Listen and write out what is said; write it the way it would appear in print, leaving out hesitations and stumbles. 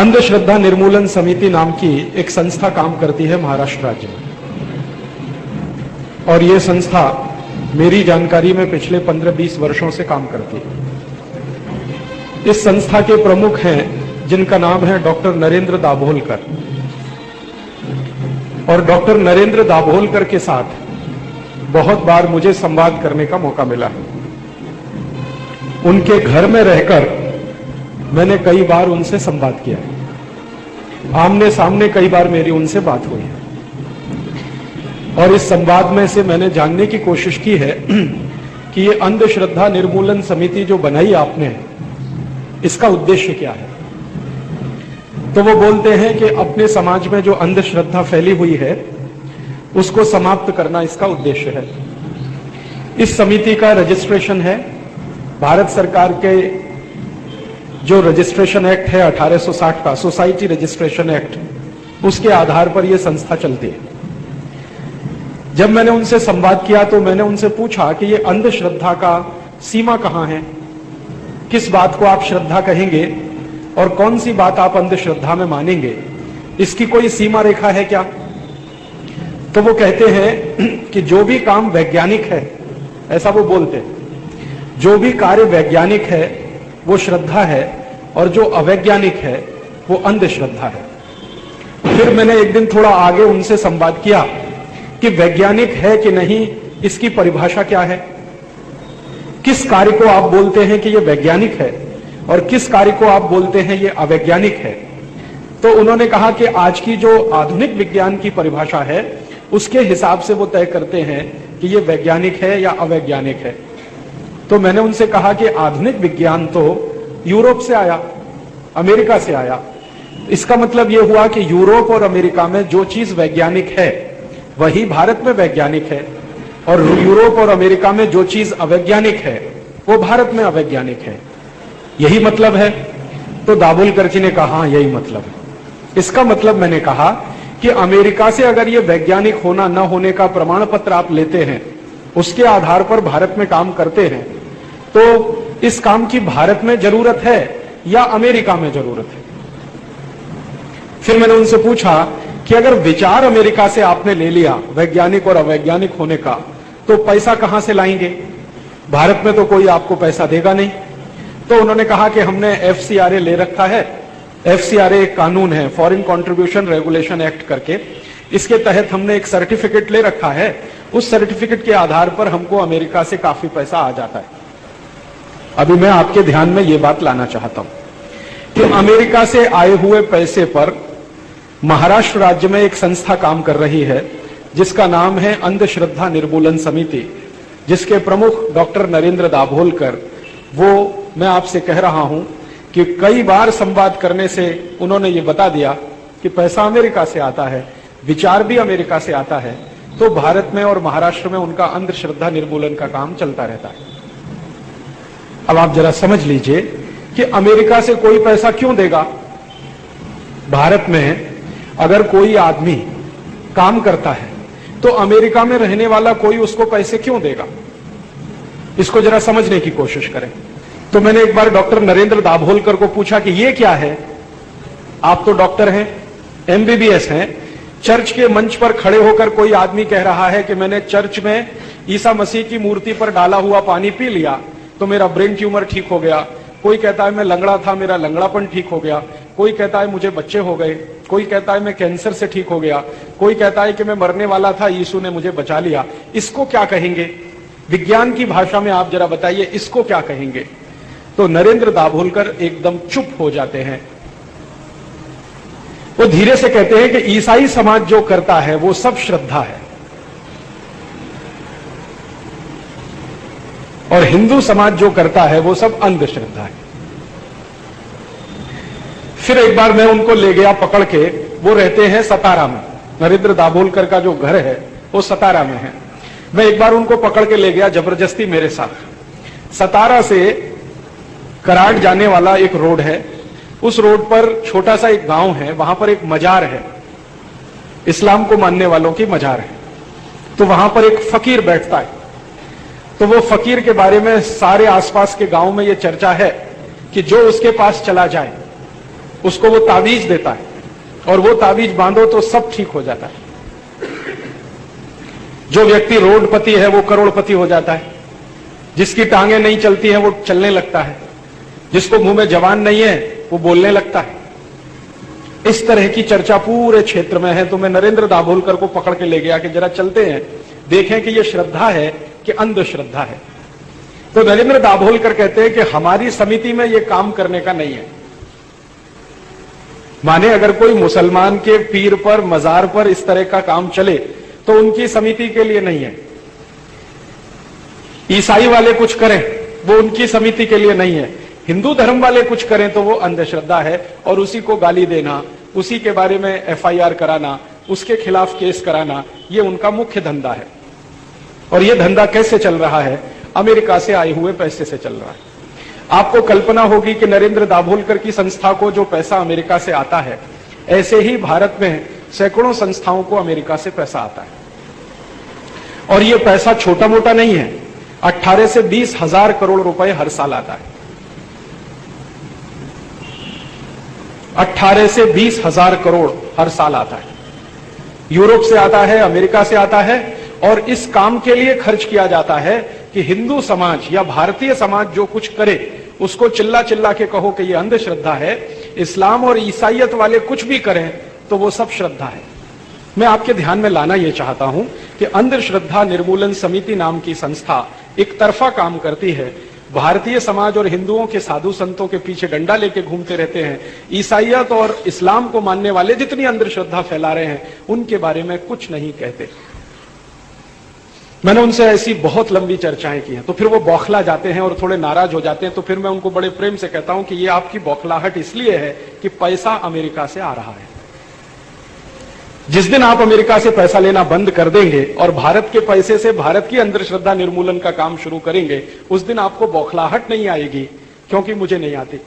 अंधश्रद्धा निर्मूलन समिति नाम की एक संस्था काम करती है महाराष्ट्र राज्य में, और ये संस्था मेरी जानकारी में पिछले 15-20 वर्षों से काम करती है। इस संस्था के प्रमुख हैं जिनका नाम है डॉक्टर नरेंद्र दाभोलकर, और डॉक्टर नरेंद्र दाभोलकर के साथ बहुत बार मुझे संवाद करने का मौका मिला है। उनके घर में रहकर मैंने कई बार उनसे संवाद किया है, आमने सामने कई बार मेरी उनसे बात हुई है, और इस संवाद में से मैंने जानने की कोशिश की है कि ये अंधश्रद्धा निर्मूलन समिति जो बनाई आपने, इसका उद्देश्य क्या है। तो वो बोलते हैं कि अपने समाज में जो अंधश्रद्धा फैली हुई है उसको समाप्त करना इसका उद्देश्य है। इस समिति का रजिस्ट्रेशन है भारत सरकार के जो रजिस्ट्रेशन एक्ट है 1860 का, सोसाइटी रजिस्ट्रेशन एक्ट, उसके आधार पर यह संस्था चलती है। जब मैंने उनसे संवाद किया तो मैंने उनसे पूछा कि ये अंधश्रद्धा का सीमा कहां है, किस बात को आप श्रद्धा कहेंगे और कौन सी बात आप अंधश्रद्धा में मानेंगे, इसकी कोई सीमा रेखा है क्या। तो वो कहते हैं कि जो भी काम वैज्ञानिक है, ऐसा वो बोलते हैं, जो भी कार्य वैज्ञानिक है वो श्रद्धा है, और जो अवैज्ञानिक है वो अंधश्रद्धा है। फिर मैंने एक दिन थोड़ा आगे उनसे संवाद किया कि वैज्ञानिक है कि नहीं, इसकी परिभाषा क्या है, किस कार्य को आप बोलते हैं कि यह वैज्ञानिक है और किस कार्य को आप बोलते हैं ये अवैज्ञानिक है। तो उन्होंने कहा कि आज की जो आधुनिक विज्ञान की परिभाषा है उसके हिसाब से वो तय करते हैं कि ये वैज्ञानिक है या अवैज्ञानिक है। तो मैंने उनसे कहा कि आधुनिक विज्ञान तो यूरोप से आया, अमेरिका से आया, इसका मतलब यह हुआ कि यूरोप और अमेरिका में जो चीज वैज्ञानिक है वही भारत में वैज्ञानिक है, और यूरोप और अमेरिका में जो चीज अवैज्ञानिक है वो भारत में अवैज्ञानिक है। यही मतलब है। तो दाभोलकर जी ने कहा हाँ यही मतलब है। इसका मतलब मैंने कहा कि अमेरिका से अगर ये वैज्ञानिक होना न होने का प्रमाण पत्र आप लेते हैं, उसके आधार पर भारत में काम करते हैं, तो इस काम की भारत में जरूरत है या अमेरिका में जरूरत है। फिर मैंने उनसे पूछा कि अगर विचार अमेरिका से आपने ले लिया वैज्ञानिक और अवैज्ञानिक होने का, तो पैसा कहां से लाएंगे, भारत में तो कोई आपको पैसा देगा नहीं। तो उन्होंने कहा कि हमने FCRA ले रखा है। FCRA एक कानून है, फॉरेन कंट्रीब्यूशन रेगुलेशन एक्ट करके, इसके तहत हमने एक सर्टिफिकेट ले रखा है, उस सर्टिफिकेट के आधार पर हमको अमेरिका से काफी पैसा आ जाता है। अभी मैं आपके ध्यान में यह बात लाना चाहता हूं कि अमेरिका से आए हुए पैसे पर महाराष्ट्र राज्य में एक संस्था काम कर रही है जिसका नाम है अंधश्रद्धा निर्मूलन समिति, जिसके प्रमुख डॉक्टर नरेंद्र दाभोलकर, वो मैं आपसे कह रहा हूं कि कई बार संवाद करने से उन्होंने ये बता दिया कि पैसा अमेरिका से आता है, विचार भी अमेरिका से आता है, तो भारत में और महाराष्ट्र में उनका अंधश्रद्धा निर्मूलन का काम चलता रहता है। अब आप जरा समझ लीजिए कि अमेरिका से कोई पैसा क्यों देगा। भारत में अगर कोई आदमी काम करता है तो अमेरिका में रहने वाला कोई उसको पैसे क्यों देगा, इसको जरा समझने की कोशिश करें। तो मैंने एक बार डॉक्टर नरेंद्र दाभोलकर को पूछा कि ये क्या है, आप तो डॉक्टर हैं, MBBS हैं, चर्च के मंच पर खड़े होकर कोई आदमी कह रहा है कि मैंने चर्च में ईसा मसीह की मूर्ति पर डाला हुआ पानी पी लिया तो मेरा ब्रेन ट्यूमर ठीक हो गया। कोई कहता है मैं लंगड़ा था, मेरा लंगड़ापन ठीक हो गया। कोई कहता है मुझे बच्चे हो गए। कोई कहता है मैं कैंसर से ठीक हो गया। कोई कहता है कि मैं मरने वाला था, यीशु ने मुझे बचा लिया। इसको क्या कहेंगे, विज्ञान की भाषा में आप जरा बताइए इसको क्या कहेंगे। तो नरेंद्र दाभोलकर एकदम चुप हो जाते हैं। वो धीरे से कहते हैं कि ईसाई समाज जो करता है वो सब श्रद्धा है, और हिंदू समाज जो करता है वो सब अंधश्रद्धा है। फिर एक बार मैं उनको ले गया पकड़ के, वो रहते हैं सतारा में, नरेंद्र दाभोलकर का जो घर है वो सतारा में है। मैं एक बार उनको पकड़ के ले गया जबरदस्ती मेरे साथ। सतारा से कराड़ जाने वाला एक रोड है, उस रोड पर छोटा सा एक गांव है, वहां पर एक मजार है, इस्लाम को मानने वालों की मजार है। तो वहां पर एक फकीर बैठता है। तो वो फकीर के बारे में सारे आसपास के गांव में ये चर्चा है कि जो उसके पास चला जाए उसको वो तावीज देता है और वो तावीज बांधो तो सब ठीक हो जाता है। जो व्यक्ति रोडपति है वो करोड़पति हो जाता है, जिसकी टांगें नहीं चलती हैं वो चलने लगता है, जिसको मुंह में जबान नहीं है वो बोलने लगता है। इस तरह की चर्चा पूरे क्षेत्र में है। तो मैं नरेंद्र दाभोलकर को पकड़ के ले गया कि जरा चलते हैं, देखें कि ये श्रद्धा है कि अंधश्रद्धा है। तो नरेंद्र दाभोलकर कहते हैं कि हमारी समिति में ये काम करने का नहीं है। माने अगर कोई मुसलमान के पीर पर, मजार पर इस तरह का काम चले तो उनकी समिति के लिए नहीं है। ईसाई वाले कुछ करें वो उनकी समिति के लिए नहीं है। हिंदू धर्म वाले कुछ करें तो वो अंधश्रद्धा है और उसी को गाली देना, उसी के बारे में एफआईआर कराना, उसके खिलाफ केस कराना, ये उनका मुख्य धंधा है। और ये धंधा कैसे चल रहा है? अमेरिका से आए हुए पैसे से चल रहा है। आपको कल्पना होगी कि नरेंद्र दाभोलकर की संस्था को जो पैसा अमेरिका से आता है, ऐसे ही भारत में सैकड़ों संस्थाओं को अमेरिका से पैसा आता है। और ये पैसा छोटा मोटा नहीं है, 18 से 20 हजार करोड़ रुपए हर साल आता है। 18 से 20 हजार करोड़ हर साल आता है। यूरोप से आता है, अमेरिका से आता है, और इस काम के लिए खर्च किया जाता है कि हिंदू समाज या भारतीय समाज जो कुछ करे उसको चिल्ला चिल्ला के कहो कि ये अंधश्रद्धा है। इस्लाम और ईसाइयत वाले कुछ भी करें तो वो सब श्रद्धा है। मैं आपके ध्यान में लाना यह चाहता हूं कि अंधश्रद्धा निर्मूलन समिति नाम की संस्था एक तरफा काम करती है। भारतीय समाज और हिंदुओं के साधु संतों के पीछे डंडा लेके घूमते रहते हैं। ईसाइयत और इस्लाम को मानने वाले जितनी अंधश्रद्धा फैला रहे हैं उनके बारे में कुछ नहीं कहते। मैंने उनसे ऐसी बहुत लंबी चर्चाएं की हैं, तो फिर वो बौखला जाते हैं और थोड़े नाराज हो जाते हैं। तो फिर मैं उनको बड़े प्रेम से कहता हूं कि ये आपकी बौखलाहट इसलिए है कि पैसा अमेरिका से आ रहा है। जिस दिन आप अमेरिका से पैसा लेना बंद कर देंगे और भारत के पैसे से भारत की अंधश्रद्धा निर्मूलन का काम शुरू करेंगे, उस दिन आपको बौखलाहट नहीं आएगी, क्योंकि मुझे नहीं आती।